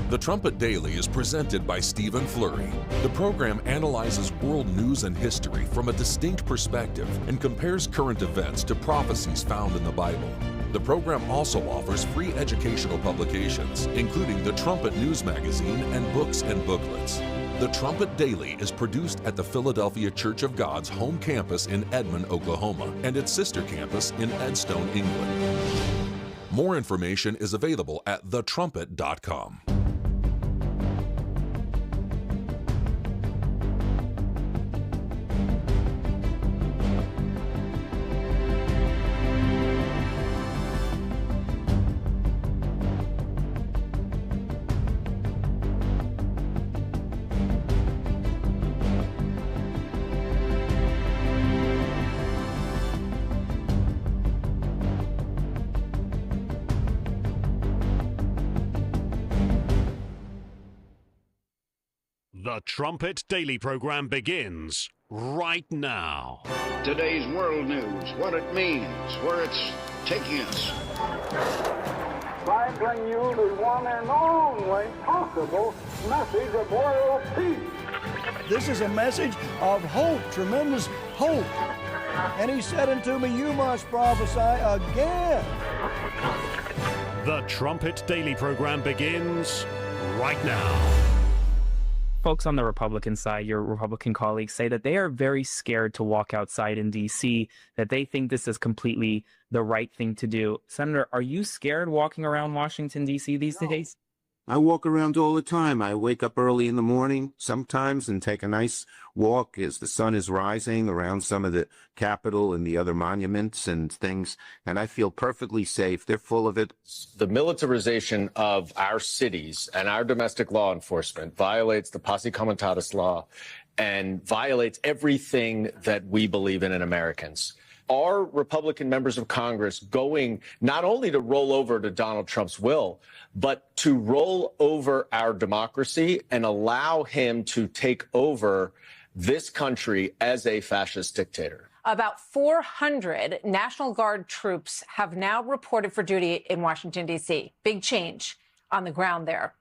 The Trumpet Daily is presented by Stephen Flurry. The program analyzes world news and history from a distinct perspective and compares current events to prophecies found in the Bible. The program also offers free educational publications, including the Trumpet News Magazine and books and booklets. The Trumpet Daily is produced at the Philadelphia Church of God's home campus in Edmond, Oklahoma, and its sister campus in Edstone, England. More information is available at thetrumpet.com. The Trumpet Daily program begins right now. Today's world news, what it means, where it's taking us. I bring you the one and only possible message of world peace. This is a message of hope, tremendous hope. And he said unto me, you must prophesy again. The Trumpet Daily program begins right now. Folks on the Republican side, your Republican colleagues, say that they are very scared to walk outside in D.C., that they think this is completely the right thing to do. Senator, are you scared walking around Washington, D.C. these days? I walk around all the time. I wake up early in the morning sometimes and take a nice walk as the sun is rising around some of the Capitol and the other monuments and things, and I feel perfectly safe. They're full of it. The militarization of our cities and our domestic law enforcement violates the Posse Comitatus law and violates everything that we believe in Americans. Are Republican members of Congress going not only to roll over to Donald Trump's will, but to roll over our democracy and allow him to take over this country as a fascist dictator? About 400 National Guard troops have now reported for duty in Washington, D.C. Big change on the ground there.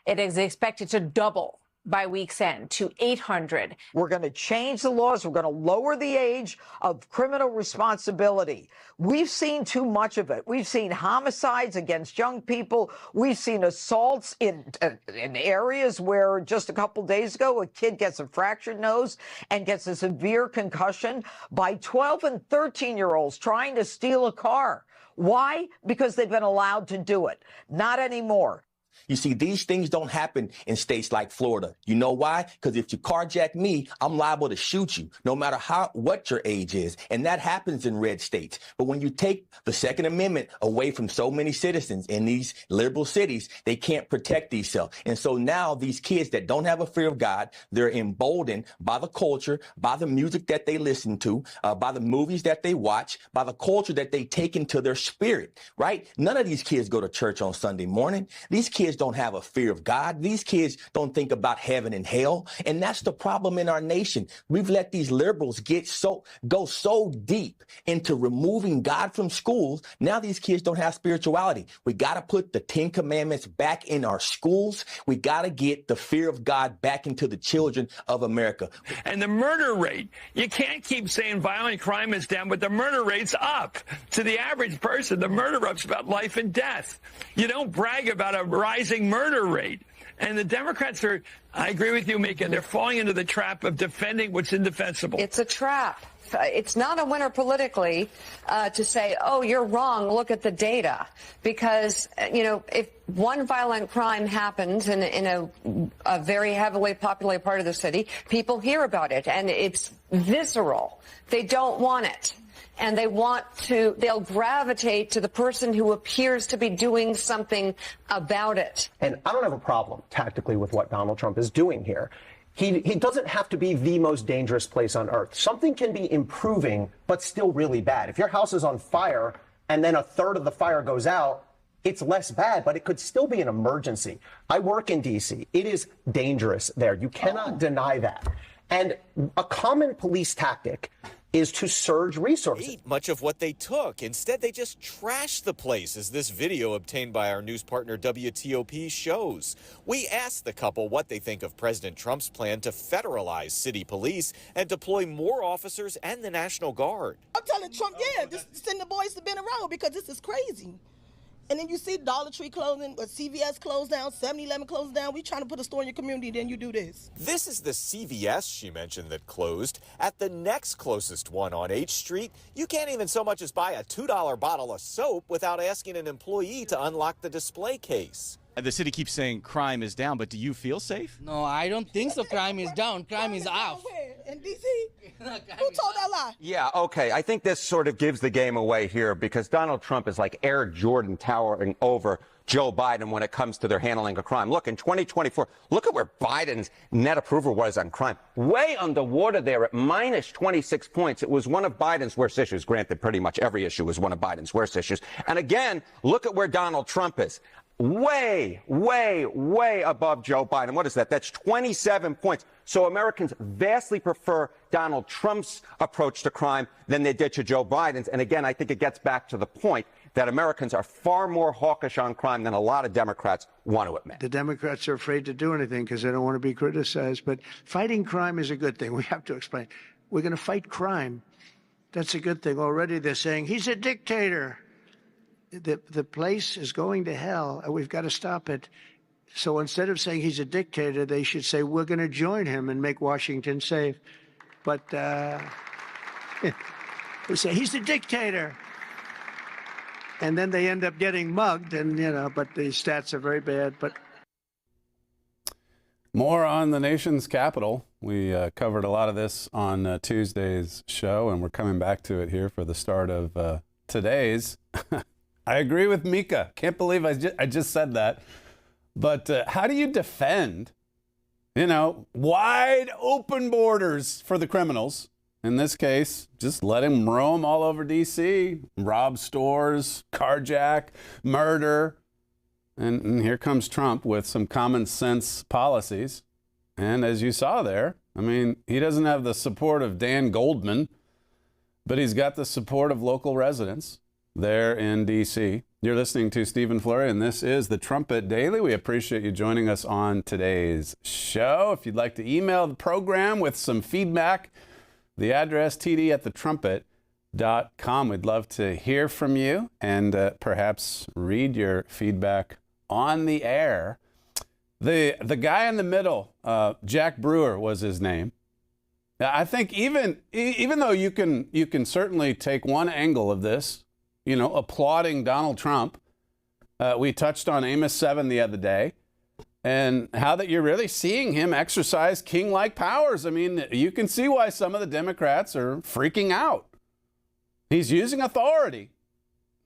It is expected to double by week's end to 800. We're going to change the laws. We're going to lower the age of criminal responsibility. We've seen too much of it. We've seen homicides against young people. We've seen assaults in areas where just a couple days ago, a kid gets a fractured nose and gets a severe concussion by 12 and 13-year-olds trying to steal a car. Why? Because they've been allowed to do it. Not anymore. You see, these things don't happen in states like Florida. You know why? Because if you carjack me, I'm liable to shoot you, no matter what your age is. And that happens in red states. But when you take the Second Amendment away from so many citizens in these liberal cities, they can't protect themselves. And so now these kids that don't have a fear of God, they're emboldened by the culture, by the music that they listen to, by the movies that they watch, by the culture that they take into their spirit, right? None of these kids go to church on Sunday morning. These kids don't have a fear of God. These kids don't think about heaven and hell. And that's the problem in our nation. We've let these liberals go so deep into removing God from schools. Now these kids don't have spirituality. We got to put the 10 Commandments back in our schools. We got to get the fear of God back into the children of America. And the murder rate, you can't keep saying violent crime is down, but the murder rate's up. To the average person, the murder rate's about life and death. You don't brag about a rising murder rate. And the Democrats are, I agree with you, Mika, they're falling into the trap of defending what's indefensible. It's a trap. It's not a winner politically to say, oh, you're wrong, look at the data. Because, you know, if one violent crime happens in a very heavily populated part of the city, people hear about it, and it's visceral. They don't want it. And they'll gravitate to the person who appears to be doing something about it. And I don't have a problem tactically with what Donald Trump is doing here. He doesn't have to be the most dangerous place on earth. Something can be improving, but still really bad. If your house is on fire and then a third of the fire goes out, it's less bad, but it could still be an emergency. I work in D.C. It is dangerous there. You cannot deny that. And a common police tactic is to surge resources. Much of what they took. Instead, they just trashed the place, as this video obtained by our news partner WTOP shows. We asked the couple what they think of President Trump's plan to federalize city police and deploy more officers and the National Guard. I'm telling Trump, yeah, just send the boys to Bend Road because this is crazy. And then you see Dollar Tree closing, CVS closed down, 7-Eleven closed down. We trying to put a store in your community, then you do this. This is the CVS she mentioned that closed. At the next closest one on H Street, you can't even so much as buy a $2 bottle of soap without asking an employee to unlock the display case. The city keeps saying crime is down, but do you feel safe? No, I don't think so. Crime is down. Crime is up. In D.C.? Who told that lie? Yeah, okay. I think this sort of gives the game away here because Donald Trump is like Air Jordan towering over Joe Biden when it comes to their handling of crime. Look, in 2024, look at where Biden's net approval was on crime. Way underwater there at minus 26 points. It was one of Biden's worst issues. Granted, pretty much every issue was one of Biden's worst issues. And again, look at where Donald Trump is. way, way, way above Joe Biden. What is that? That's 27 points. So Americans vastly prefer Donald Trump's approach to crime than they did to Joe Biden's. And again, I think it gets back to the point that Americans are far more hawkish on crime than a lot of Democrats want to admit. The Democrats are afraid to do anything because they don't want to be criticized. But fighting crime is a good thing. We have to explain. We're going to fight crime. That's a good thing. Already they're saying he's a dictator. The place is going to hell, and we've got to stop it. So instead of saying he's a dictator, they should say we're going to join him and make Washington safe. But they say he's a dictator. And then they end up getting mugged, and, but the stats are very bad. But more on the nation's capital. We covered a lot of this on Tuesday's show, and we're coming back to it here for the start of today's. I agree with Mika. Can't believe I just said that. But how do you defend, wide open borders for the criminals? In this case, just let him roam all over D.C., rob stores, carjack, murder. And here comes Trump with some common sense policies. And as you saw there, he doesn't have the support of Dan Goldman, but he's got the support of local residents there in D.C. You're listening to Stephen Flurry, and this is the Trumpet Daily. We appreciate you joining us on today's show. If you'd like to email the program with some feedback, the address td@thetrumpet.com. We'd love to hear from you and perhaps read your feedback on the air. The guy in the middle, Jack Brewer was his name. I think even though you can certainly take one angle of this, applauding Donald Trump. We touched on Amos 7 the other day, and how that you're really seeing him exercise king-like powers. You can see why some of the Democrats are freaking out. He's using authority.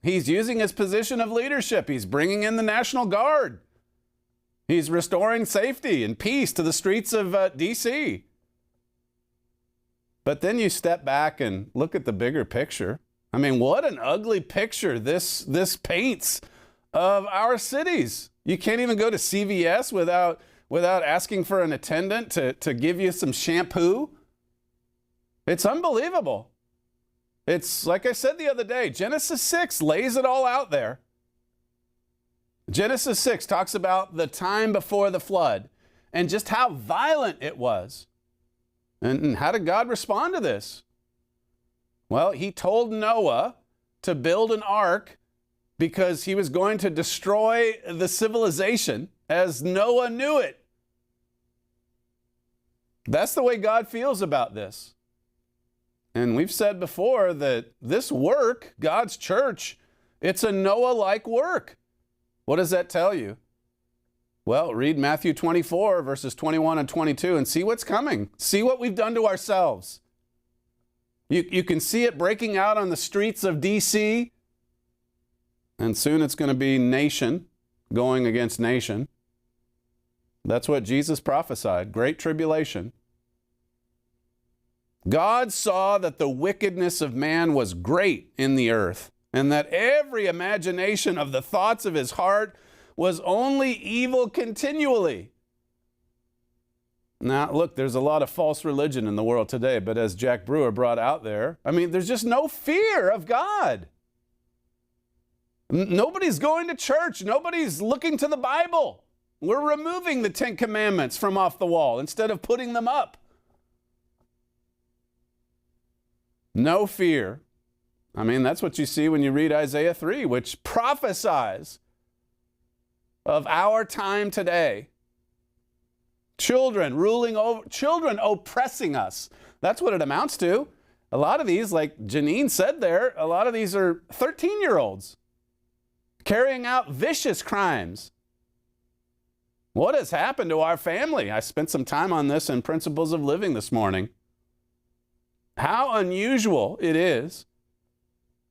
He's using his position of leadership. He's bringing in the National Guard. He's restoring safety and peace to the streets of D.C. But then you step back and look at the bigger picture. What an ugly picture this paints of our cities. You can't even go to CVS without asking for an attendant to give you some shampoo. It's unbelievable. It's like I said the other day, Genesis 6 lays it all out there. Genesis 6 talks about the time before the flood and just how violent it was. And how did God respond to this? Well, he told Noah to build an ark because he was going to destroy the civilization as Noah knew it. That's the way God feels about this. And we've said before that this work, God's church, it's a Noah-like work. What does that tell you? Well, read Matthew 24, verses 21 and 22, and see what's coming. See what we've done to ourselves. You can see it breaking out on the streets of D.C., and soon it's going to be nation going against nation. That's what Jesus prophesied, great tribulation. God saw that the wickedness of man was great in the earth, and that every imagination of the thoughts of his heart was only evil continually. Now, look, there's a lot of false religion in the world today, but as Jack Brewer brought out there, there's just no fear of God. Nobody's going to church. Nobody's looking to the Bible. We're removing the 10 Commandments from off the wall instead of putting them up. No fear. That's what you see when you read Isaiah 3, which prophesies of our time today. Children ruling over, children oppressing us. That's what it amounts to. A lot of these, like Janine said there, a lot of these are 13-year-olds carrying out vicious crimes. What has happened to our family? I spent some time on this in Principles of Living this morning. How unusual it is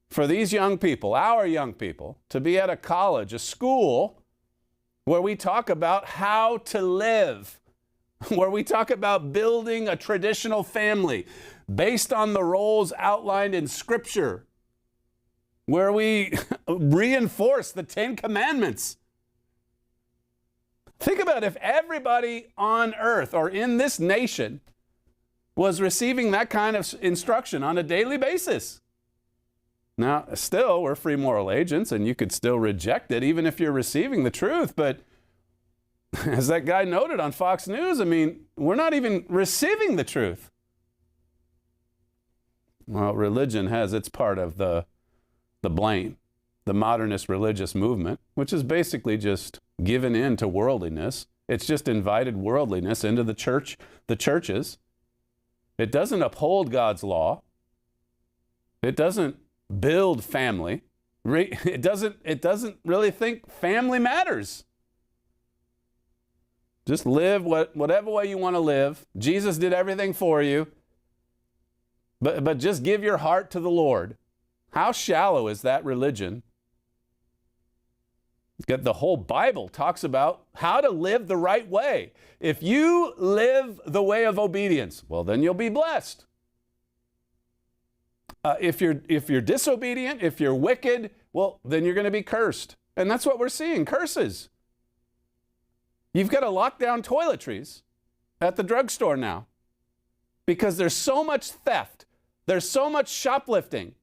for these young people, our young people, to be at a college, a school, where we talk about how to live, where we talk about building a traditional family based on the roles outlined in Scripture, where we reinforce the 10 Commandments. Think about if everybody on earth or in this nation was receiving that kind of instruction on a daily basis. Now, still, we're free moral agents, and you could still reject it even if you're receiving the truth. But as that guy noted on Fox News, I mean, we're not even receiving the truth. Well, religion has its part of the blame. The modernist religious movement, which is basically just given in to worldliness. It's just invited worldliness into the church, the churches. It doesn't uphold God's law. It doesn't build family. It doesn't really think family matters. Just live whatever way you want to live. Jesus did everything for you. But just give your heart to the Lord. How shallow is that religion? The whole Bible talks about how to live the right way. If you live the way of obedience, well, then you'll be blessed. If you're disobedient, if you're wicked, well, then you're going to be cursed. And that's what we're seeing, curses. You've got to lock down toiletries at the drugstore now because there's so much theft. There's so much shoplifting.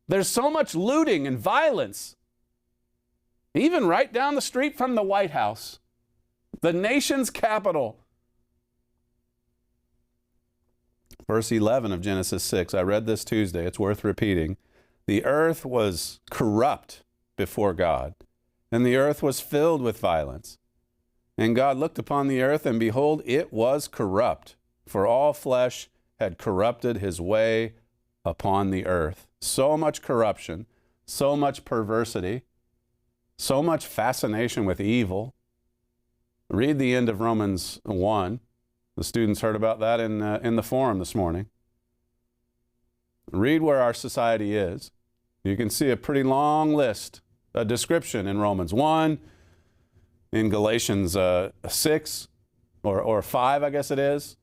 There's so much looting and violence. Even right down the street from the White House, the nation's capital. Verse 11 of Genesis 6, I read this Tuesday, it's worth repeating. The earth was corrupt before God, and the earth was filled with violence. And God looked upon the earth, and behold, it was corrupt, for all flesh had corrupted his way upon the earth. So much corruption, so much perversity, so much fascination with evil. Read the end of Romans 1. The students heard about that in the forum this morning. Read where our society is. You can see a pretty long list, a description in Romans 1, in Galatians 6, or 5, I guess it is,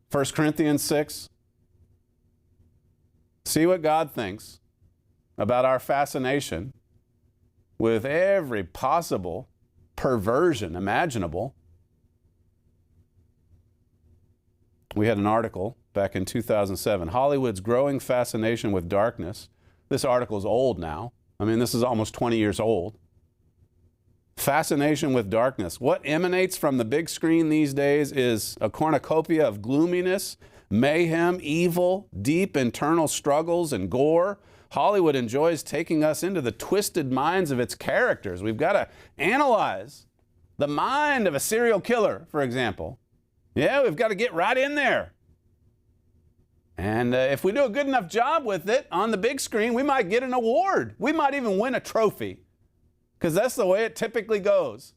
1 Corinthians 6. See what God thinks about our fascination with every possible perversion imaginable. We had an article back in 2007, Hollywood's growing fascination with darkness. This article is old now. I mean, this is almost 20 years old. Fascination with darkness. What emanates from the big screen these days is a cornucopia of gloominess, mayhem, evil, deep internal struggles, and gore. Hollywood enjoys taking us into the twisted minds of its characters. We've got to analyze the mind of a serial killer, for example. Yeah, we've got to get right in there. And if we do a good enough job with it on the big screen, we might get an award. We might even win a trophy, because that's the way it typically goes.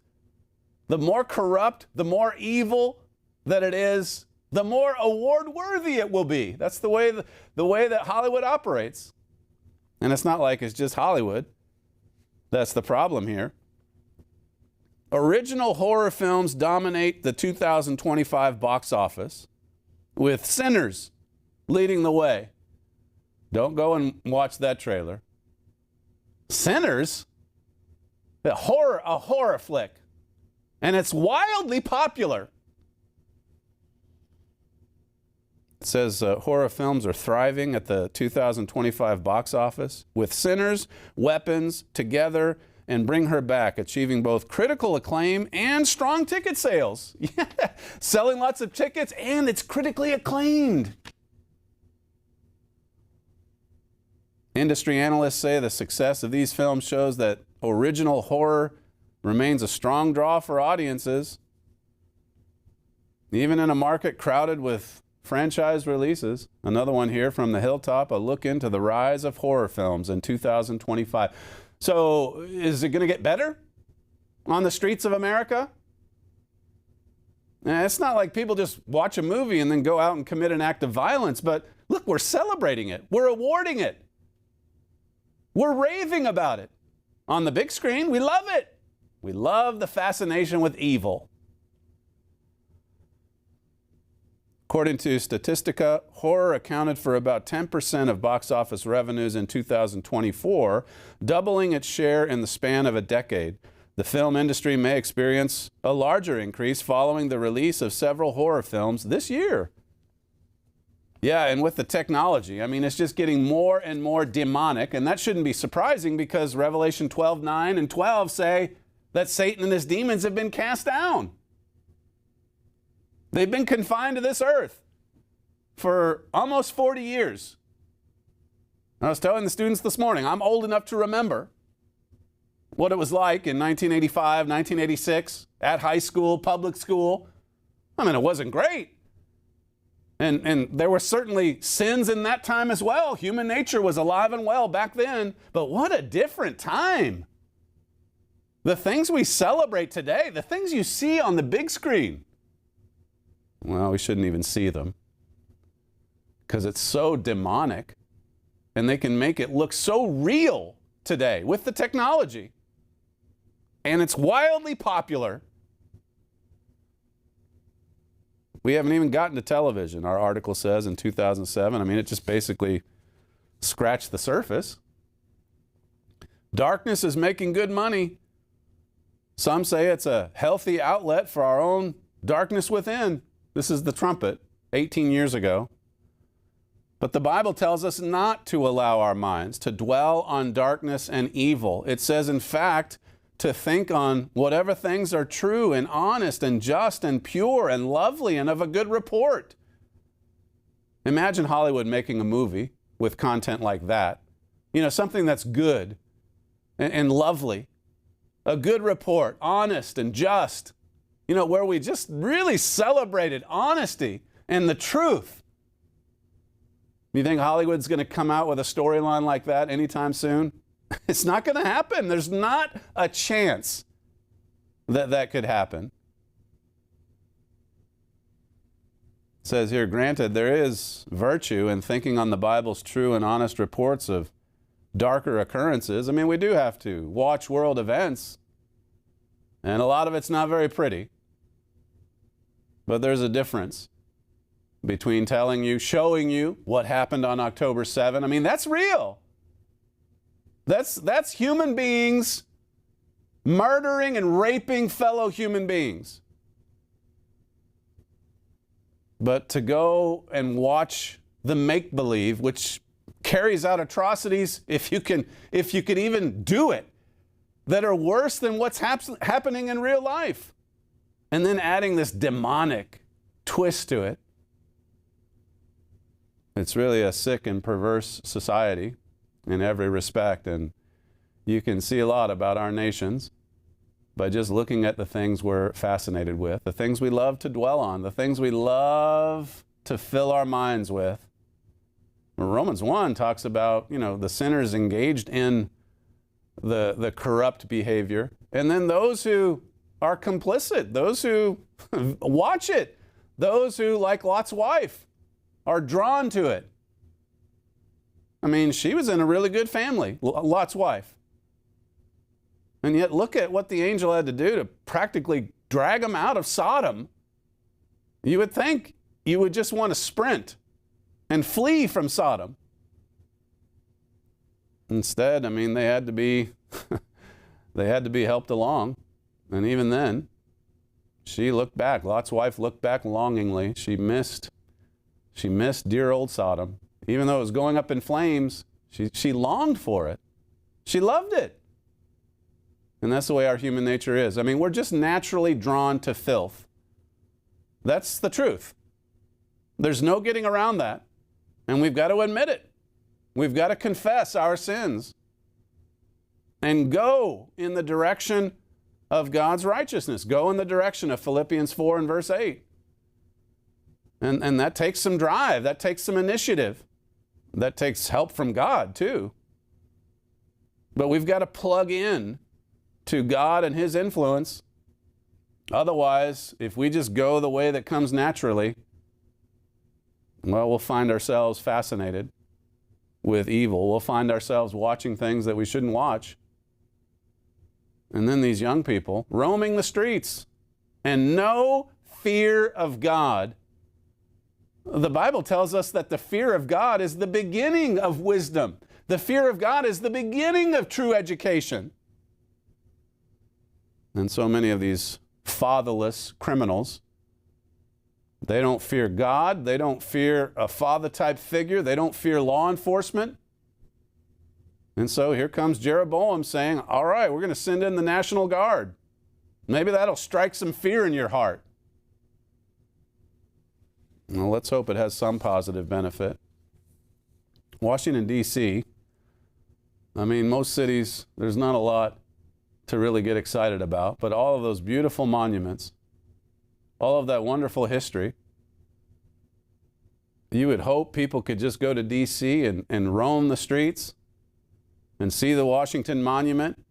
The more corrupt, the more evil that it is, the more award-worthy it will be. That's the way that Hollywood operates. And it's not like it's just Hollywood. That's the problem here. Original horror films dominate the 2025 box office, with Sinners leading the way. Don't go and watch that trailer. Sinners? A horror flick. And it's wildly popular. It says horror films are thriving at the 2025 box office, with Sinners, Weapons, Together, and Bring Her Back achieving both critical acclaim and strong ticket sales. Yeah, selling lots of tickets, and it's critically acclaimed. Industry analysts say the success of these films shows that original horror remains a strong draw for audiences, even in a market crowded with franchise releases. Another one here from the Hilltop, a look into the rise of horror films in 2025. So is it going to get better on the streets of America? It's not like people just watch a movie and then go out and commit an act of violence, but look, we're celebrating it. We're awarding it. We're raving about it. On the big screen, we love it. We love the fascination with evil. According to Statistica, horror accounted for about 10% of box office revenues in 2024, doubling its share in the span of a decade. The film industry may experience a larger increase following the release of several horror films this year. Yeah, and with the technology, I mean, it's just getting more and more demonic, and that shouldn't be surprising because Revelation 12:9 and 12 say that Satan and his demons have been cast down. They've been confined to this earth for almost 40 years. I was telling the students this morning, I'm old enough to remember what it was like in 1985, 1986, at high school, public school. I mean, it wasn't great. And there were certainly sins in that time as well. Human nature was alive and well back then. But what a different time. The things we celebrate today, the things you see on the big screen, well, we shouldn't even see them because it's so demonic. And they can make it look so real today with the technology. And it's wildly popular. We haven't even gotten to television, our article says, in 2007. I mean, it just basically scratched the surface. Darkness is making good money. Some say it's a healthy outlet for our own darkness within. This is the Trumpet, 18 years ago. But the Bible tells us not to allow our minds to dwell on darkness and evil. It says, in fact, to think on whatever things are true and honest and just and pure and lovely and of a good report. Imagine Hollywood making a movie with content like that. You know, something that's good and lovely. A good report, honest and just. You know, where we just really celebrated honesty and the truth. You think Hollywood's going to come out with a storyline like that anytime soon? It's not going to happen. There's not a chance that that could happen. It says here, granted, there is virtue in thinking on the Bible's true and honest reports of darker occurrences. I mean, we do have to watch world events, and a lot of it's not very pretty. But there's a difference between telling you, showing you what happened on October 7. I mean, that's real. That's human beings murdering and raping fellow human beings. But to go and watch the make-believe, which carries out atrocities, if you can even do it, that are worse than what's happening in real life, and then adding this demonic twist to it, it's really a sick and perverse society in every respect, and you can see a lot about our nations by just looking at the things we're fascinated with, the things we love to dwell on, the things we love to fill our minds with. Romans 1 talks about, you know, the sinners engaged in the corrupt behavior, and then those who are complicit, those who watch it, those who, like Lot's wife, are drawn to it. I mean, she was in a really good family, Lot's wife. And yet look at what the angel had to do to practically drag him out of Sodom. You would think you would just want to sprint and flee from Sodom. Instead, I mean, they had to be helped along. And even then, she looked back. Lot's wife looked back longingly. She missed dear old Sodom. Even though it was going up in flames, she longed for it. She loved it. And that's the way our human nature is. I mean, we're just naturally drawn to filth. That's the truth. There's no getting around that. And we've got to admit it. We've got to confess our sins and go in the direction of God's righteousness. Go in the direction of Philippians 4 and verse 8. And that takes some drive. That takes some initiative. That takes help from God, too. But we've got to plug in to God and His influence. Otherwise, if we just go the way that comes naturally, well, we'll find ourselves fascinated with evil. We'll find ourselves watching things that we shouldn't watch. And then these young people roaming the streets and no fear of God. The Bible tells us that the fear of God is the beginning of wisdom. The fear of God is the beginning of true education. And so many of these fatherless criminals, they don't fear God. They don't fear a father-type figure. They don't fear law enforcement. And so here comes Jeroboam saying, all right, we're going to send in the National Guard. Maybe that'll strike some fear in your heart. Well, let's hope it has some positive benefit. Washington, D.C., I mean, most cities, there's not a lot to really get excited about, but all of those beautiful monuments, all of that wonderful history, you would hope people could just go to D.C. and roam the streets and see the Washington Monument,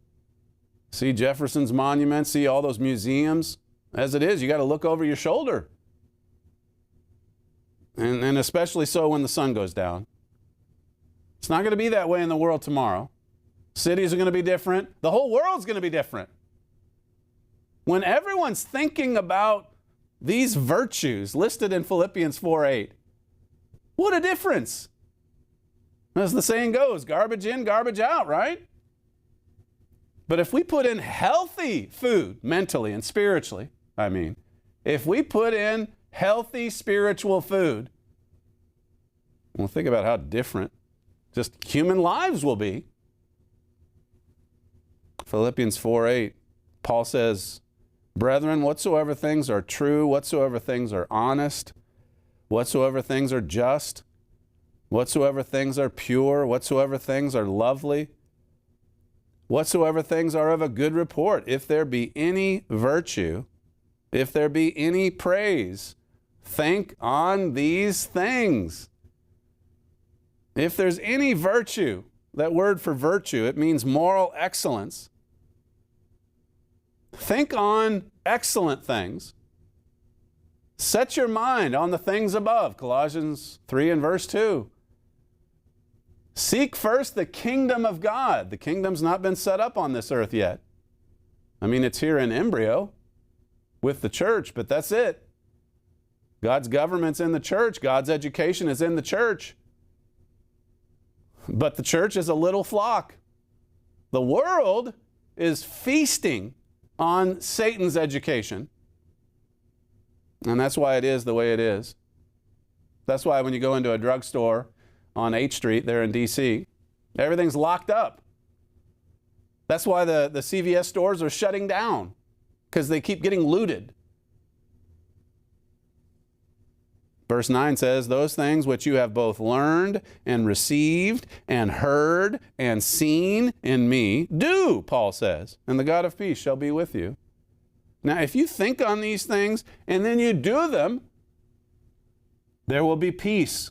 see Jefferson's Monument, see all those museums. As it is, you got to look over your shoulder. And especially so when the sun goes down. It's not going to be that way in the world tomorrow. Cities are going to be different. The whole world's going to be different. When everyone's thinking about these virtues listed in Philippians 4:8, what a difference. As the saying goes, garbage in, garbage out, right? But if we put in healthy food, mentally and spiritually, if we put in healthy spiritual food, well, think about how different just human lives will be. Philippians 4:8, Paul says, brethren, whatsoever things are true, whatsoever things are honest, whatsoever things are just, whatsoever things are pure, whatsoever things are lovely, whatsoever things are of a good report, if there be any virtue, if there be any praise, think on these things. If there's any virtue, that word for virtue, it means moral excellence. Think on excellent things. Set your mind on the things above, Colossians 3 and verse 2. Seek first the kingdom of God. The kingdom's not been set up on this earth yet. It's here in embryo with the church, but that's it. God's government's in the church. God's education is in the church. But the church is a little flock. The world is feasting on Satan's education. And that's why it is the way it is. That's why when you go into a drugstore on 8th Street there in D.C., everything's locked up. That's why the CVS stores are shutting down, because they keep getting looted. Verse 9 says, those things which you have both learned and received and heard and seen in me, do, Paul says, and the God of peace shall be with you. Now, if you think on these things and then you do them, there will be peace.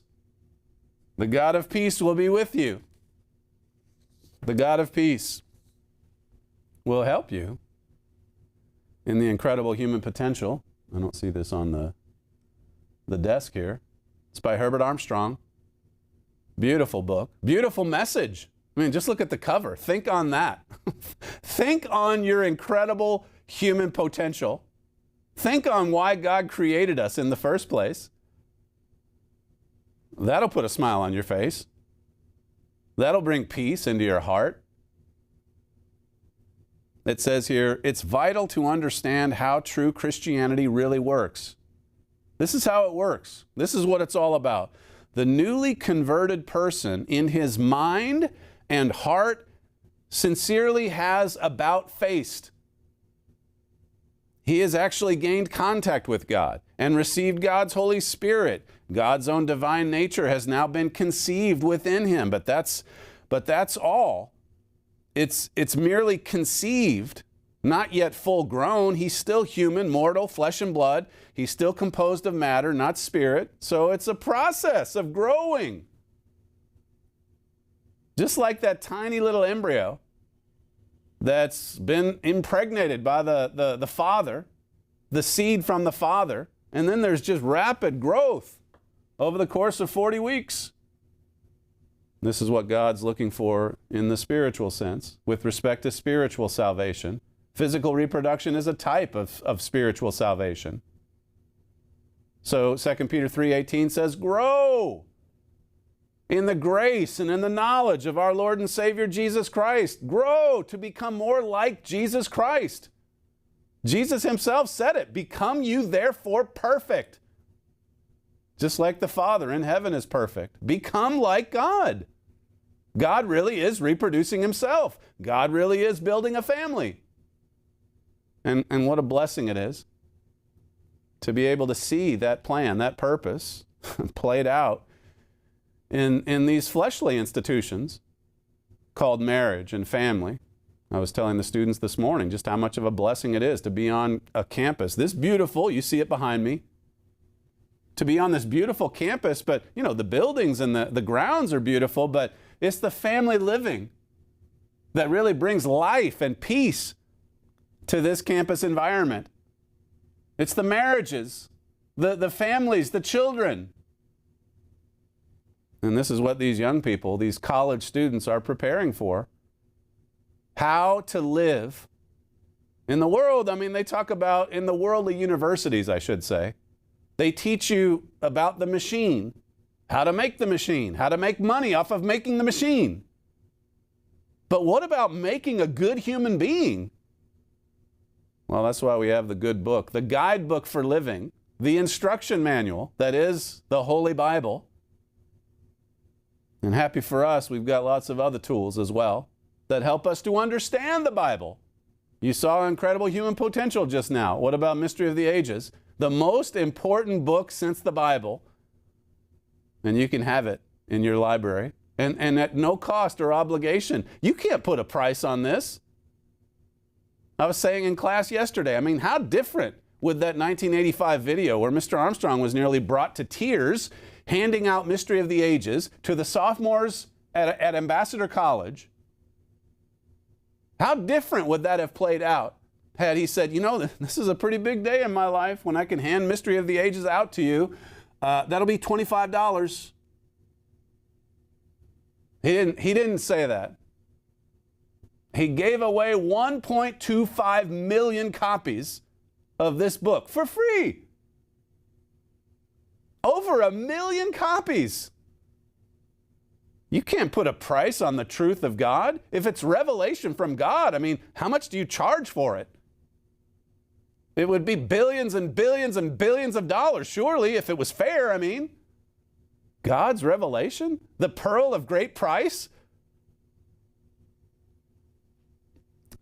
The God of peace will be with you. The God of peace will help you in the incredible human potential. I don't see this on the desk here. It's by Herbert Armstrong. Beautiful book. Beautiful message. Just look at the cover. Think on that. Think on your incredible human potential. Think on why God created us in the first place. That'll put a smile on your face. That'll bring peace into your heart. It says here, it's vital to understand how true Christianity really works. This is how it works. This is what it's all about. The newly converted person in his mind and heart sincerely has about-faced. He has actually gained contact with God and received God's Holy Spirit. God's own divine nature has now been conceived within him, but that's all. It's merely conceived, not yet full grown. He's still human, mortal, flesh and blood. He's still composed of matter, not spirit. So it's a process of growing. Just like that tiny little embryo that's been impregnated by the father, the seed from the father, and then there's just rapid growth over the course of 40 weeks. This is what God's looking for in the spiritual sense with respect to spiritual salvation. Physical reproduction is a type of spiritual salvation. So 2 Peter 3:18 says, grow in the grace and in the knowledge of our Lord and Savior Jesus Christ. Grow to become more like Jesus Christ. Jesus himself said it. Become you therefore perfect. Just like the Father in heaven is perfect. Become like God. God really is reproducing himself. God really is building a family. And what a blessing it is to be able to see that plan, that purpose played out in these fleshly institutions called marriage and family. I was telling the students this morning just how much of a blessing it is to be on a campus this beautiful, you see it behind me, to be on this beautiful campus, but you know, the buildings and the grounds are beautiful, but it's the family living that really brings life and peace to this campus environment. It's the marriages, the families, the children. And this is what these young people, these college students are preparing for. How to live in the world. I mean, they talk about in the worldly universities, I should say. They teach you about the machine, how to make the machine, how to make money off of making the machine. But what about making a good human being? Well, that's why we have the good book, the guidebook for living, the instruction manual that is the Holy Bible. And happy for us, we've got lots of other tools as well that help us to understand the Bible. You saw Incredible Human Potential just now. What about Mystery of the Ages? The most important book since the Bible. And you can have it in your library. And at no cost or obligation. You can't put a price on this. I was saying in class yesterday, I mean, how different would that 1985 video where Mr. Armstrong was nearly brought to tears handing out Mystery of the Ages to the sophomores at Ambassador College. How different would that have played out had he said, you know, this is a pretty big day in my life when I can hand Mystery of the Ages out to you. That'll be $25. He didn't say that. He gave away 1.25 million copies of this book for free. Over 1 million copies. You can't put a price on the truth of God. If it's revelation from God, I mean, how much do you charge for it? It would be billions and billions and billions of dollars, surely, if it was fair, I mean. God's revelation? The pearl of great price?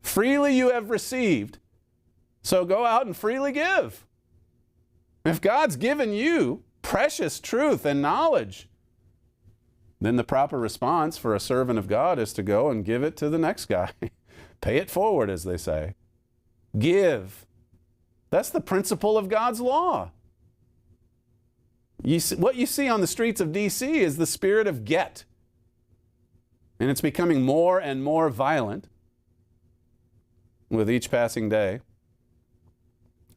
Freely you have received, so go out and freely give. If God's given you precious truth and knowledge, then the proper response for a servant of God is to go and give it to the next guy. Pay it forward, as they say. Give. That's the principle of God's law. What you see on the streets of D.C. is the spirit of get. And it's becoming more and more violent with each passing day.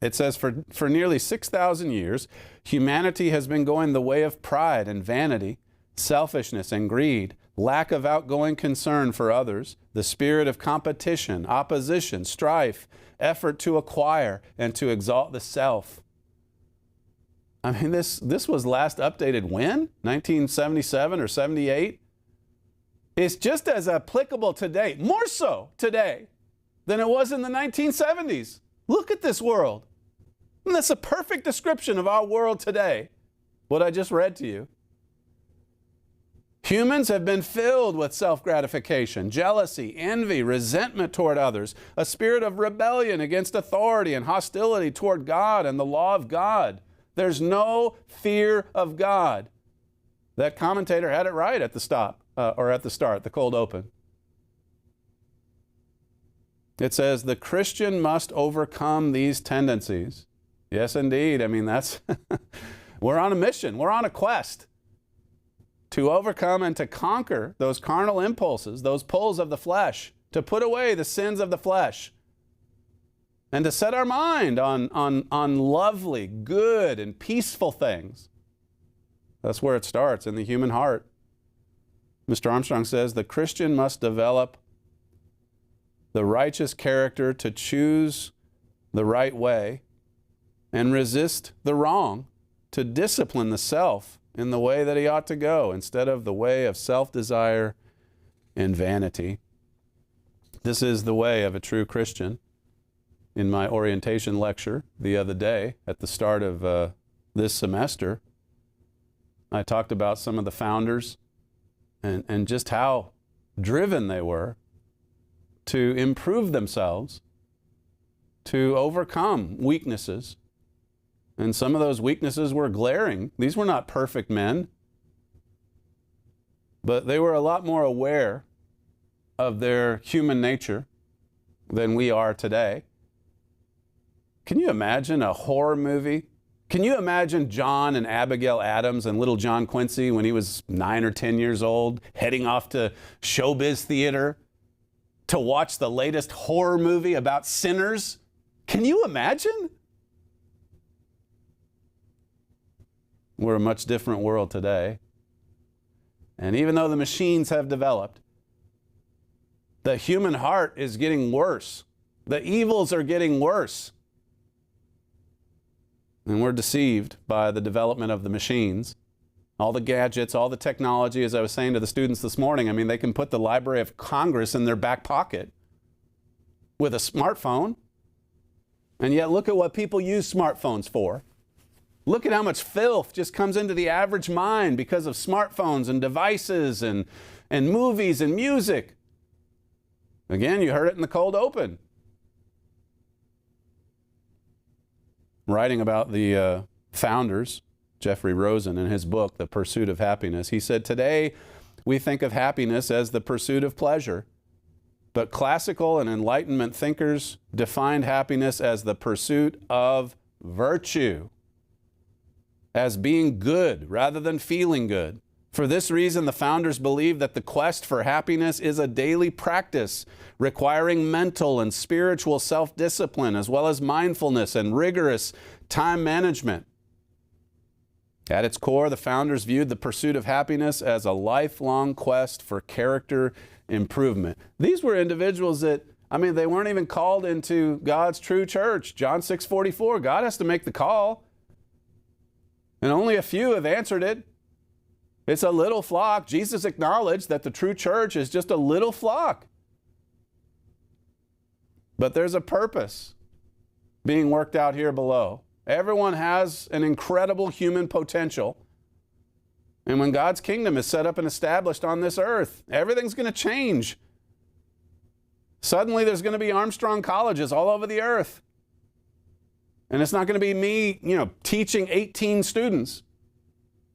It says for nearly 6,000 years, humanity has been going the way of pride and vanity, selfishness and greed, lack of outgoing concern for others, the spirit of competition, opposition, strife, effort to acquire and to exalt the self. I mean, this was last updated when? 1977 or 78? It's just as applicable today, more so today, than it was in the 1970s. Look at this world. And that's a perfect description of our world today, what I just read to you. Humans have been filled with self-gratification, jealousy, envy, resentment toward others, a spirit of rebellion against authority and hostility toward God and the law of God. There's no fear of God. That commentator had it right at the start, the cold open. It says the Christian must overcome these tendencies. Yes, indeed. I mean, that's we're on a mission. We're on a quest to overcome and to conquer those carnal impulses, those pulls of the flesh, to put away the sins of the flesh, and to set our mind on lovely, good, and peaceful things. That's where it starts, in the human heart. Mr. Armstrong says the Christian must develop the righteous character to choose the right way and resist the wrong, to discipline the self in the way that he ought to go instead of the way of self-desire and vanity. This is the way of a true Christian. in my orientation lecture the other day at the start of this semester. I talked about some of the founders and just how driven they were to improve themselves, to overcome weaknesses. And some of those weaknesses were glaring. These were not perfect men, but they were a lot more aware of their human nature than we are today. Can you imagine a horror movie? Can you imagine John and Abigail Adams and little John Quincy when he was 9 or 10 years old, heading off to Showbiz Theater to watch the latest horror movie about sinners? Can you imagine? We're a much different world today. And even though the machines have developed, the human heart is getting worse. The evils are getting worse. And we're deceived by the development of the machines. All the gadgets, all the technology, as I was saying to the students this morning, I mean, they can put the Library of Congress in their back pocket with a smartphone. And yet look at what people use smartphones for. Look at how much filth just comes into the average mind because of smartphones and devices and movies and music. Again, you heard it in the cold open. Writing about the founders, Jeffrey Rosen, in his book, The Pursuit of Happiness, he said, today we think of happiness as the pursuit of pleasure, but classical and Enlightenment thinkers defined happiness as the pursuit of virtue, as being good rather than feeling good. For this reason, the founders believed that the quest for happiness is a daily practice requiring mental and spiritual self-discipline as well as mindfulness and rigorous time management. At its core, the founders viewed the pursuit of happiness as a lifelong quest for character improvement. These were individuals that, they weren't even called into God's true church. John 6:44, God has to make the call. And only a few have answered it. It's a little flock. Jesus acknowledged that the true church is just a little flock. But there's a purpose being worked out here below. Everyone has an incredible human potential. And when God's kingdom is set up and established on this earth, everything's going to change. Suddenly there's going to be Armstrong colleges all over the earth. And it's not going to be me, teaching 18 students.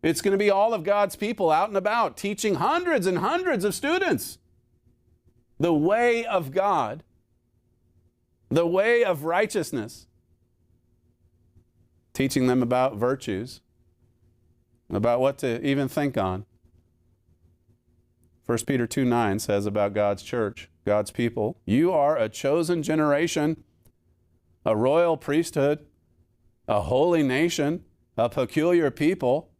It's going to be all of God's people out and about, teaching hundreds and hundreds of students the way of God, the way of righteousness, teaching them about virtues, about what to even think on. 1 Peter 2:9 says about God's church, God's people, you are a chosen generation, a royal priesthood, a holy nation, a peculiar people,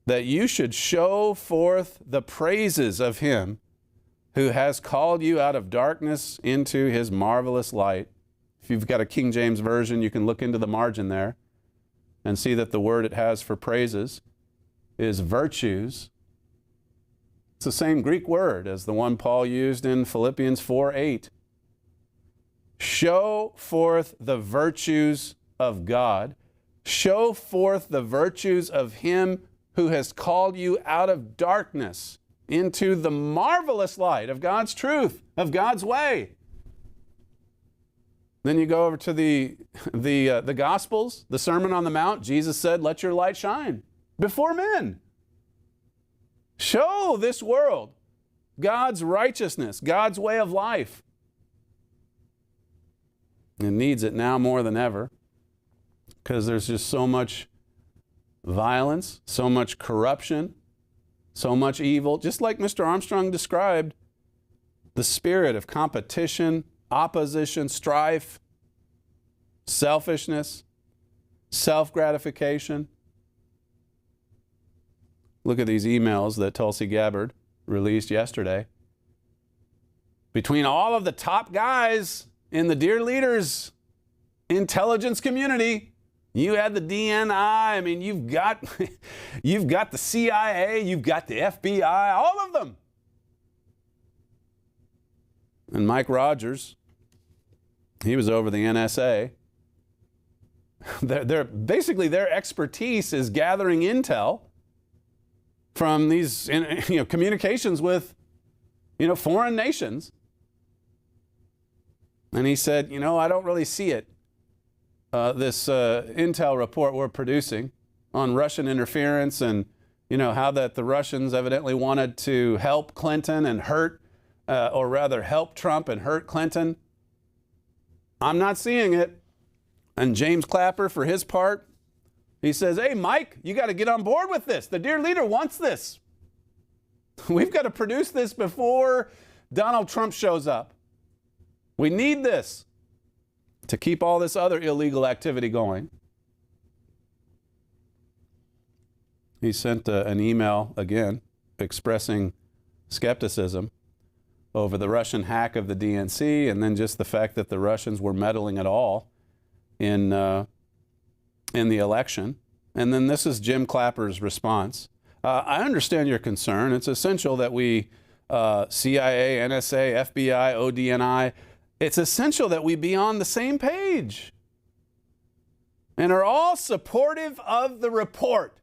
that you should show forth the praises of him who has called you out of darkness into his marvelous light. If you've got a King James Version, you can look into the margin there and see that the word it has for praises is virtues. It's the same Greek word as the one Paul used in Philippians 4:8. Show forth the virtues of God. Show forth the virtues of him who has called you out of darkness into the marvelous light of God's truth, of God's way. Then you go over to the Gospels, the Sermon on the Mount. Jesus said, let your light shine before men. Show this world God's righteousness, God's way of life. It needs it now more than ever because there's just so much violence, so much corruption, so much evil. Just like Mr. Armstrong described, the spirit of competition, opposition, strife, selfishness, self-gratification. Look at these emails that Tulsi Gabbard released yesterday. Between all of the top guys in the Dear Leaders intelligence community, you had the DNI, you've got the CIA, you've got the FBI, all of them. And Mike Rogers He was over the NSA. Basically, their expertise is gathering intel from these communications with foreign nations. And he said, I don't really see it. This intel report we're producing on Russian interference and how that the Russians evidently wanted to help Clinton and hurt, or rather help Trump and hurt Clinton. I'm not seeing it. And James Clapper, for his part, he says, hey, Mike, you got to get on board with this. The dear leader wants this. We've got to produce this before Donald Trump shows up. We need this to keep all this other illegal activity going. He sent an email, again, expressing skepticism over the Russian hack of the DNC and then just the fact that the Russians were meddling at all in the election. And then this is Jim Clapper's response. I understand your concern. It's essential that we, CIA, NSA, FBI, ODNI, it's essential that we be on the same page and are all supportive of the report.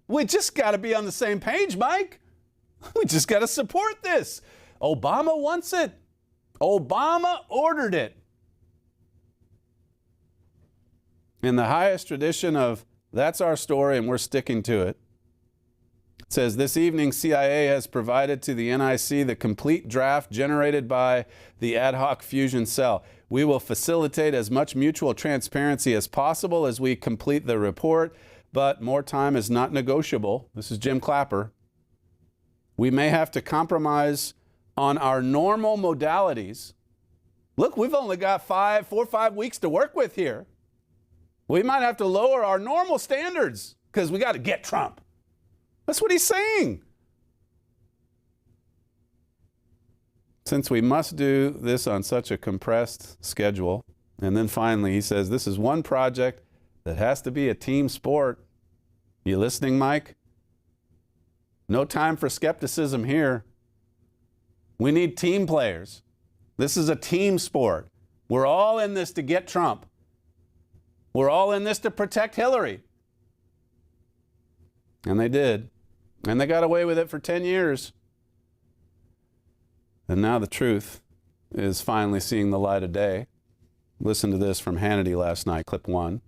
We just got to be on the same page, Mike. We just got to support this. Obama wants it. Obama ordered it. In the highest tradition of that's our story and we're sticking to it. It says, this evening, CIA has provided to the NIC the complete draft generated by the ad hoc fusion cell. We will facilitate as much mutual transparency as possible as we complete the report, but more time is not negotiable. This is Jim Clapper. We may have to compromise on our normal modalities. Look, we've only got 4 or 5 weeks to work with here. We might have to lower our normal standards because we got to get Trump. That's what he's saying. Since we must do this on such a compressed schedule, and then finally he says, this is one project that has to be a team sport. You listening, Mike? No time for skepticism here. We need team players. This is a team sport. We're all in this to get Trump. We're all in this to protect Hillary. And they did. And they got away with it for 10 years. And now the truth is finally seeing the light of day. Listen to this from Hannity last night, clip 1.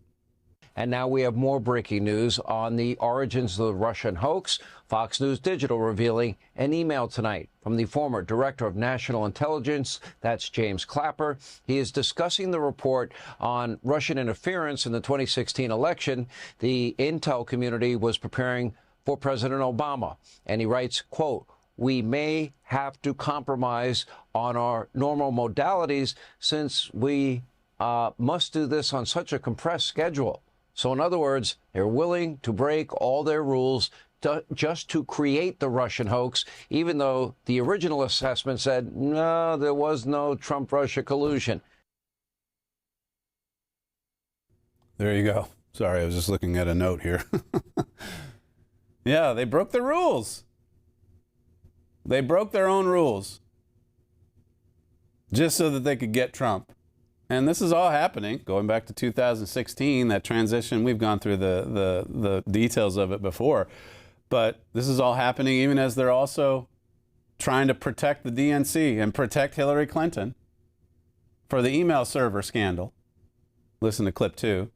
And now we have more breaking news on the origins of the Russian hoax. Fox News Digital revealing an email tonight from the former Director of National Intelligence, that's James Clapper. He is discussing the report on Russian interference in the 2016 election. The intel community was preparing for President Obama. And he writes, quote, we may have to compromise on our normal modalities since we must do this on such a compressed schedule. So in other words, they're willing to break all their rules just to create the Russian hoax, even though the original assessment said, no, there was no Trump-Russia collusion. There you go. Sorry, I was just looking at a note here. Yeah, they broke the rules. They broke their own rules just so that they could get Trump. And this is all happening, going back to 2016, that transition. We've gone through the details of it before. But this is all happening even as they're also trying to protect the DNC and protect Hillary Clinton for the email server scandal. Listen to clip 2.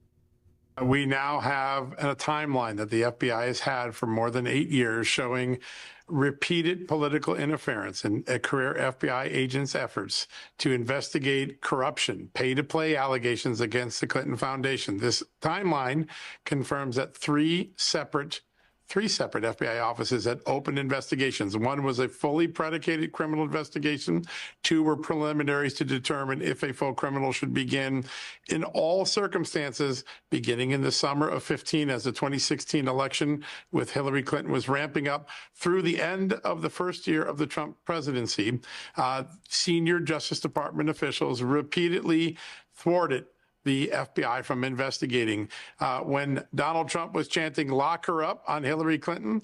We now have a timeline that the FBI has had for more than 8 years showing repeated political interference in career FBI agents' efforts to investigate corruption, pay-to-play allegations against the Clinton Foundation. This timeline confirms that three separate FBI offices had opened investigations. One was a fully predicated criminal investigation. 2 were preliminaries to determine if a full criminal should begin. In all circumstances, beginning in the summer of 15 as the 2016 election with Hillary Clinton was ramping up through the end of the first year of the Trump presidency, senior Justice Department officials repeatedly thwarted the FBI from investigating. When Donald Trump was chanting, lock her up on Hillary Clinton,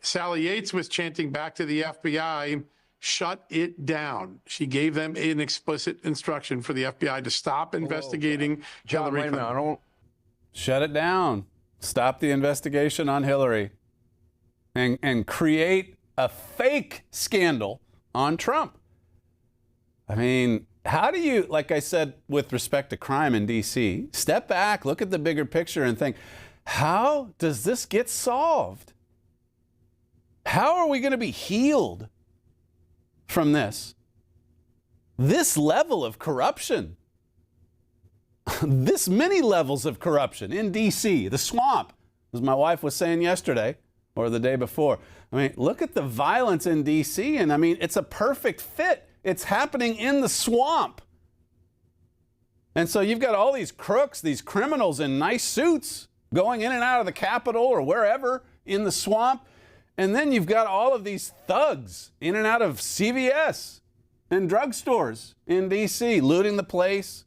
Sally Yates was chanting back to the FBI, shut it down. She gave them an explicit instruction for the FBI to stop investigating Hillary Wait a minute, Clinton. I don't. Shut it down. Stop the investigation on Hillary. And create a fake scandal on Trump. I mean, how do you, like I said, with respect to crime in D.C., step back, look at the bigger picture and think, how does this get solved? How are we going to be healed from this? This level of corruption, this many levels of corruption in D.C., the swamp, as my wife was saying yesterday or the day before. I mean, look at the violence in D.C., and I mean, it's a perfect fit. It's happening in the swamp. And so you've got all these crooks, these criminals in nice suits going in and out of the Capitol or wherever in the swamp. And then you've got all of these thugs in and out of CVS and drugstores in D.C., looting the place.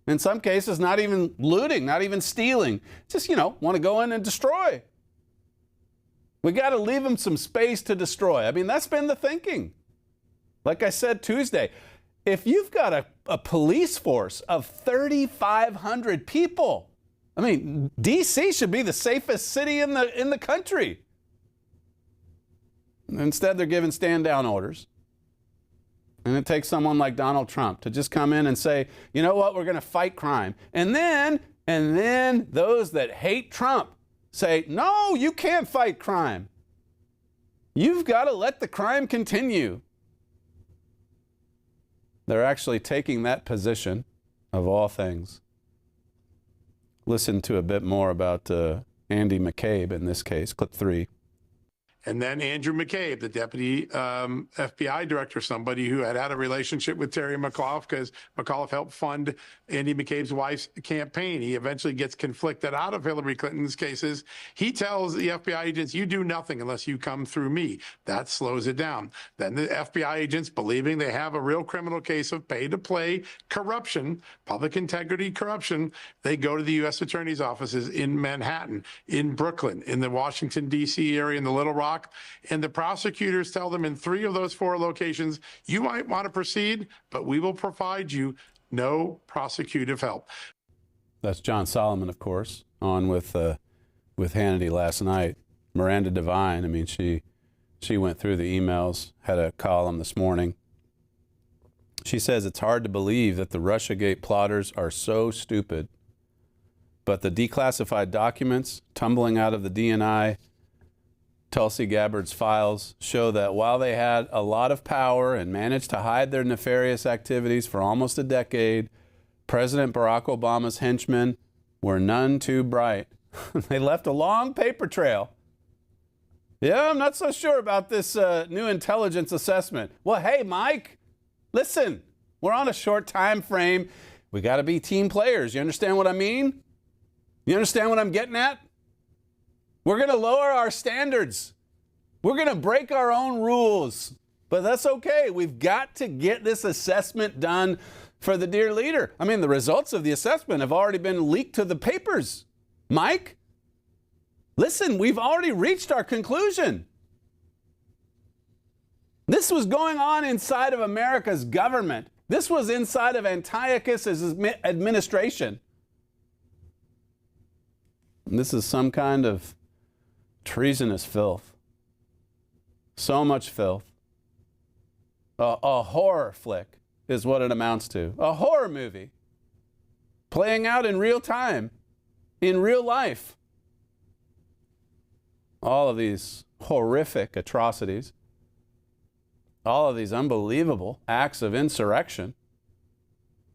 In some cases, not even looting, not even stealing. Just, want to go in and destroy. We got to leave them some space to destroy. I mean, that's been the thinking. Like I said Tuesday, if you've got a police force of 3,500 people, I mean, D.C. should be the safest city in the country. Instead, they're giving stand-down orders. And it takes someone like Donald Trump to just come in and say, you know what, we're going to fight crime. And then those that hate Trump say, no, you can't fight crime. You've got to let the crime continue. They're actually taking that position, of all things. Listen to a bit more about Andy McCabe in this case, clip 3. And then Andrew McCabe, the deputy FBI director, somebody who had a relationship with Terry McAuliffe because McAuliffe helped fund Andy McCabe's wife's campaign. He eventually gets conflicted out of Hillary Clinton's cases. He tells the FBI agents, you do nothing unless you come through me. That slows it down. Then the FBI agents, believing they have a real criminal case of pay-to-play corruption, public integrity corruption, they go to the U.S. attorney's offices in Manhattan, in Brooklyn, in the Washington, D.C. area, in the Little Rock. And the prosecutors tell them in 3 of those 4 locations, you might want to proceed, but we will provide you no prosecutive help. That's John Solomon, of course, on with Hannity last night. Miranda Devine, I mean, she went through the emails, had a column this morning. She says it's hard to believe that the Russiagate plotters are so stupid, but the declassified documents tumbling out of the DNI Tulsi Gabbard's files show that while they had a lot of power and managed to hide their nefarious activities for almost a decade, President Barack Obama's henchmen were none too bright. They left a long paper trail. Yeah, I'm not so sure about this new intelligence assessment. Well, hey, Mike, listen, we're on a short time frame. We got to be team players. You understand what I mean? You understand what I'm getting at? We're going to lower our standards. We're going to break our own rules. But that's okay. We've got to get this assessment done for the dear leader. I mean, the results of the assessment have already been leaked to the papers. Mike, listen, we've already reached our conclusion. This was going on inside of America's government. This was inside of Antiochus's administration. And this is some kind of treasonous filth. So much filth. A horror flick is what it amounts to. A horror movie playing out in real time, in real life. All of these horrific atrocities, all of these unbelievable acts of insurrection,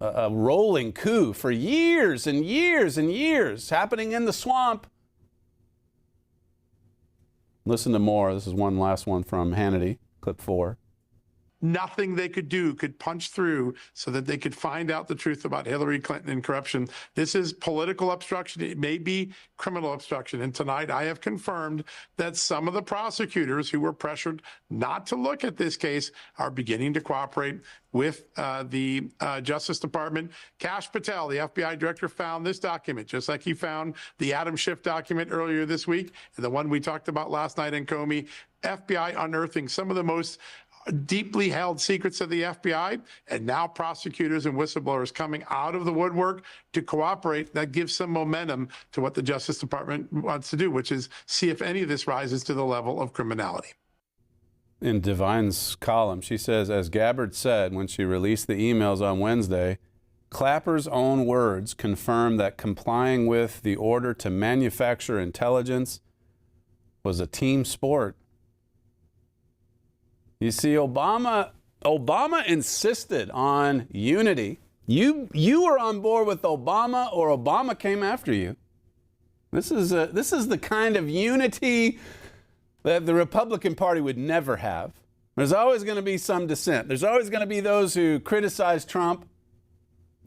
a rolling coup for years and years and years happening in the swamp. Listen to more. This is one last one from Hannity, clip 4. Nothing they could do could punch through so that they could find out the truth about Hillary Clinton and corruption. This is political obstruction. It may be criminal obstruction. And tonight I have confirmed that some of the prosecutors who were pressured not to look at this case are beginning to cooperate with the Justice Department. Kash Patel, the FBI director, found this document, just like he found the Adam Schiff document earlier this week, and the one we talked about last night in Comey. FBI unearthing some of the most deeply held secrets of the FBI, and now prosecutors and whistleblowers coming out of the woodwork to cooperate. That gives some momentum to what the Justice Department wants to do, which is see if any of this rises to the level of criminality. In Divine's column, she says, as Gabbard said when she released the emails on Wednesday, Clapper's own words confirm that complying with the order to manufacture intelligence was a team sport. You see, Obama insisted on unity. You were on board with Obama, or Obama came after you. This is the kind of unity that the Republican Party would never have. There's always going to be some dissent. There's always going to be those who criticize Trump.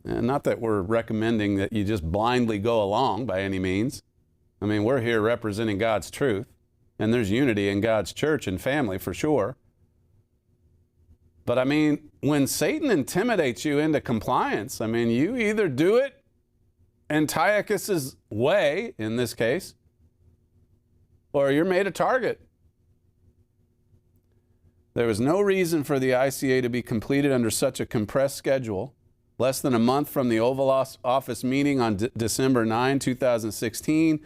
And not that we're recommending that you just blindly go along by any means. I mean, we're here representing God's truth, and there's unity in God's church and family for sure. But I mean, when Satan intimidates you into compliance, I mean, you either do it Antiochus's way, in this case, or you're made a target. There was no reason for the ICA to be completed under such a compressed schedule, less than a month from the Oval Office meeting on December 9, 2016,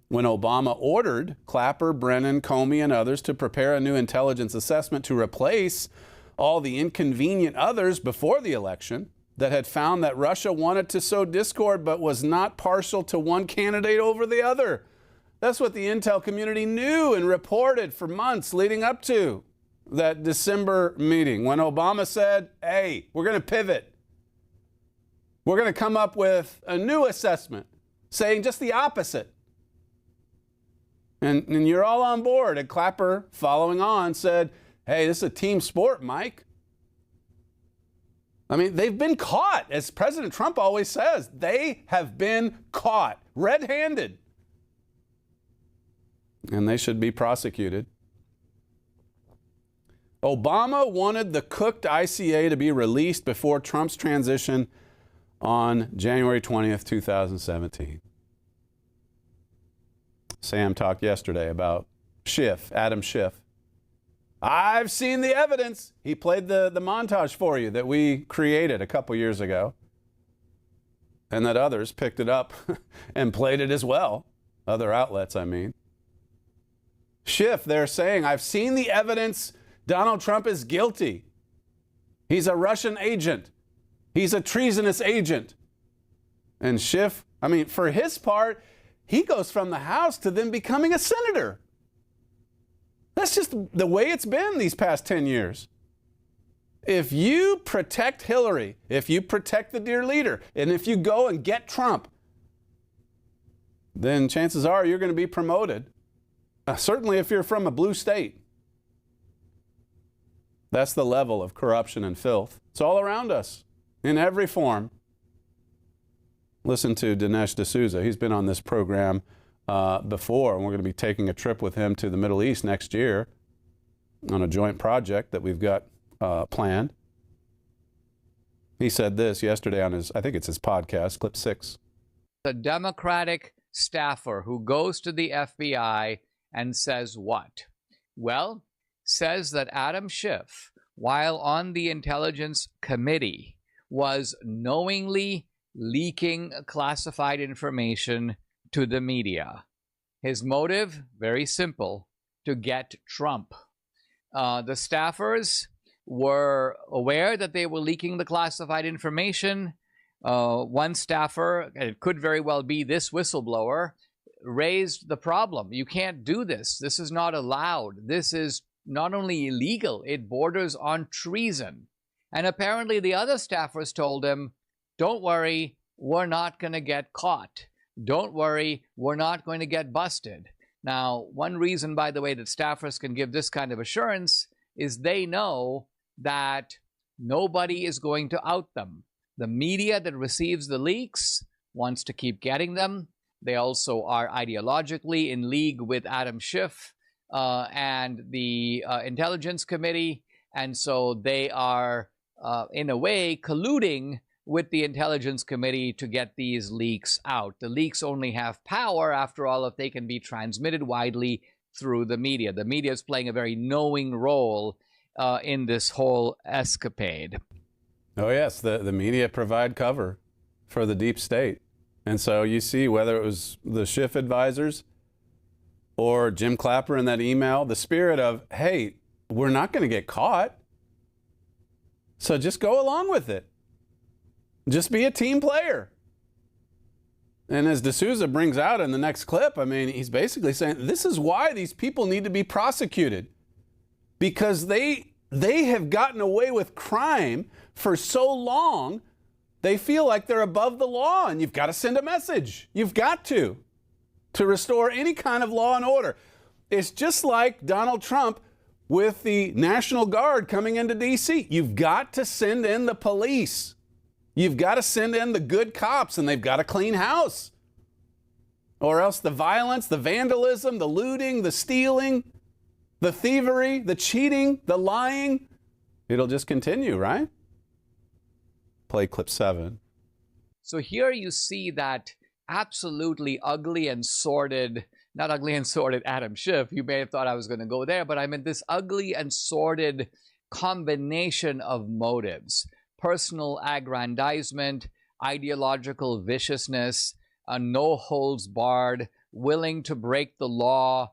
when Obama ordered Clapper, Brennan, Comey, and others to prepare a new intelligence assessment to replace all the inconvenient others before the election that had found that Russia wanted to sow discord but was not partial to one candidate over the other. That's what the intel community knew and reported for months leading up to that December meeting when Obama said, hey, we're going to pivot. We're going to come up with a new assessment saying just the opposite. And you're all on board. And Clapper, following on, said, hey, this is a team sport, Mike. I mean, they've been caught, as President Trump always says. They have been caught red-handed. And they should be prosecuted. Obama wanted the cooked ICA to be released before Trump's transition on January 20th, 2017. Sam talked yesterday about Schiff, Adam Schiff. I've seen the evidence. He played the montage for you that we created a couple years ago, and that others picked it up and played it as well. Other outlets, I mean. Schiff, they're saying, I've seen the evidence. Donald Trump is guilty. He's a Russian agent. He's a treasonous agent. And Schiff, I mean, for his part, he goes from the House to then becoming a senator. That's just the way it's been these past 10 years. If you protect Hillary, if you protect the dear leader, and if you go and get Trump, then chances are you're going to be promoted. Certainly if you're from a blue state. That's the level of corruption and filth. It's all around us in every form. Listen to Dinesh D'Souza. He's been on this program before, and we're going to be taking a trip with him to the Middle East next year on a joint project that we've got planned. He said this yesterday on his, I think it's his podcast, clip 6. The Democratic staffer who goes to the FBI and says what? Well, says that Adam Schiff, while on the Intelligence Committee, was knowingly leaking classified information to the media. His motive, very simple, to get Trump. The staffers were aware that they were leaking the classified information. One staffer, it could very well be this whistleblower, raised the problem. You can't do this. This is not allowed. This is not only illegal, it borders on treason. And apparently the other staffers told him, don't worry, we're not going to get caught. Don't worry, we're not going to get busted. Now, one reason, by the way, that staffers can give this kind of assurance is they know that nobody is going to out them. The media that receives the leaks wants to keep getting them. They also are ideologically in league with Adam Schiff and the Intelligence Committee. And so they are, in a way, colluding with the Intelligence Committee to get these leaks out. The leaks only have power, after all, if they can be transmitted widely through the media. The media is playing a very knowing role in this whole escapade. Oh, yes, the media provide cover for the deep state. And so you see, whether it was the Schiff advisors or Jim Clapper in that email, the spirit of, hey, we're not going to get caught, so just go along with it. Just be a team player. And as D'Souza brings out in the next clip, I mean, he's basically saying this is why these people need to be prosecuted, because they have gotten away with crime for so long, they feel like they're above the law, and you've got to send a message. You've got to restore any kind of law and order. It's just like Donald Trump with the National Guard coming into D.C. You've got to send in the police. You've got to send in the good cops, and they've got to clean house. Or else the violence, the vandalism, the looting, the stealing, the thievery, the cheating, the lying, it'll just continue, right? Play clip 7. So here you see that absolutely ugly and sordid, not ugly and sordid Adam Schiff. You may have thought I was going to go there, but I meant this ugly and sordid combination of motives. Personal aggrandizement, ideological viciousness, a no holds barred, willing to break the law,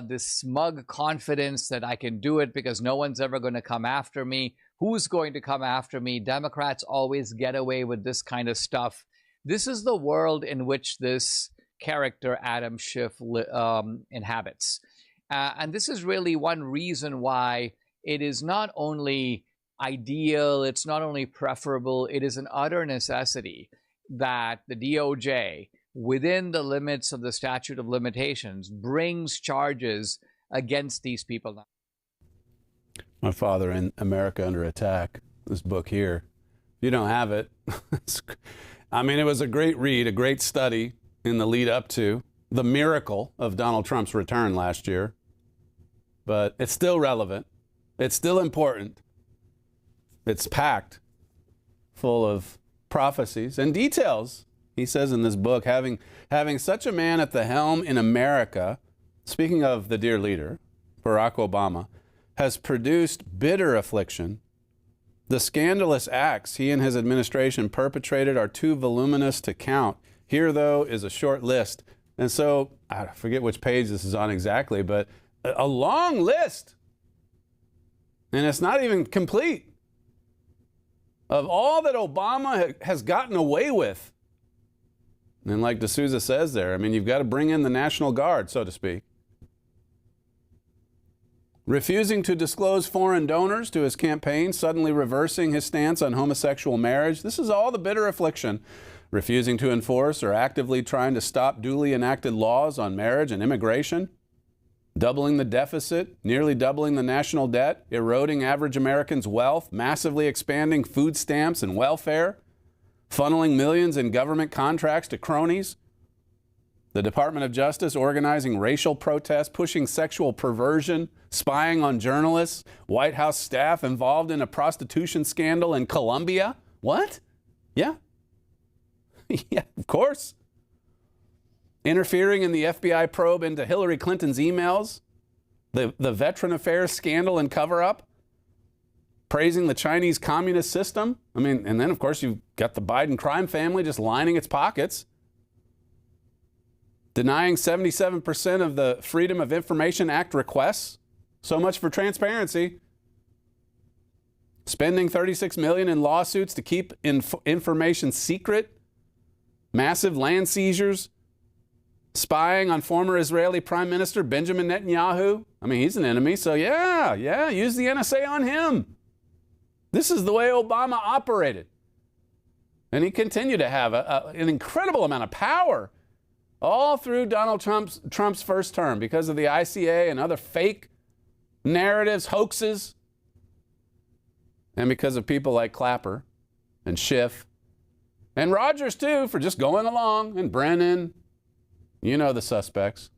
this smug confidence that I can do it because no one's ever going to come after me. Who's going to come after me? Democrats always get away with this kind of stuff. This is the world in which this character, Adam Schiff, inhabits. And this is really one reason why it is not only ideal, it's not only preferable, it is an utter necessity that the DOJ, within the limits of the statute of limitations, brings charges against these people. My Father in America Under Attack, this book here. If you don't have it, I mean, it was a great read, a great study in the lead up to the miracle of Donald Trump's return last year. But it's still relevant. It's still important. It's packed full of prophecies and details. He says in this book, having such a man at the helm in America, speaking of the dear leader, Barack Obama, has produced bitter affliction. The scandalous acts he and his administration perpetrated are too voluminous to count. Here, though, is a short list. And so, I forget which page this is on exactly, but a long list. And it's not even complete of all that Obama has gotten away with. And like D'Souza says there, I mean, you've got to bring in the National Guard, so to speak. Refusing to disclose foreign donors to his campaign, suddenly reversing his stance on homosexual marriage. This is all the bitter affliction. Refusing to enforce or actively trying to stop duly enacted laws on marriage and immigration. Doubling the deficit, nearly doubling the national debt, eroding average Americans' wealth, massively expanding food stamps and welfare, funneling millions in government contracts to cronies. The Department of Justice organizing racial protests, pushing sexual perversion, spying on journalists, White House staff involved in a prostitution scandal in Colombia. What? Yeah. Yeah, of course. Interfering in the FBI probe into Hillary Clinton's emails, the Veteran Affairs scandal and cover-up, praising the Chinese communist system. I mean, and then, of course, you've got the Biden crime family just lining its pockets. Denying 77% of the Freedom of Information Act requests. So much for transparency. Spending $36 million in lawsuits to keep information secret. Massive land seizures. Spying on former Israeli Prime Minister Benjamin Netanyahu. I mean, he's an enemy, so yeah, use the NSA on him. This is the way Obama operated. And he continued to have an incredible amount of power all through Donald Trump's first term because of the ICA and other fake narratives, hoaxes, and because of people like Clapper and Schiff and Rogers, too, for just going along, and Brennan. You know the suspects.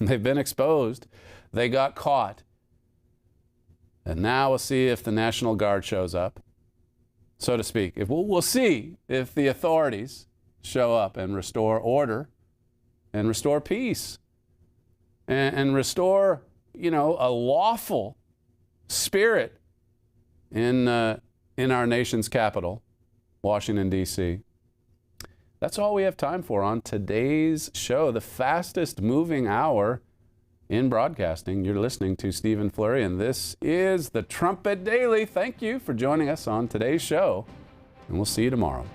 They've been exposed. They got caught. And now we'll see if the National Guard shows up, so to speak. We'll see if the authorities show up and restore order and restore peace and restore, a lawful spirit in our nation's capital, Washington, D.C. That's all we have time for on today's show, the fastest moving hour in broadcasting. You're listening to Stephen Flurry, and this is the Trumpet Daily. Thank you for joining us on today's show, and we'll see you tomorrow.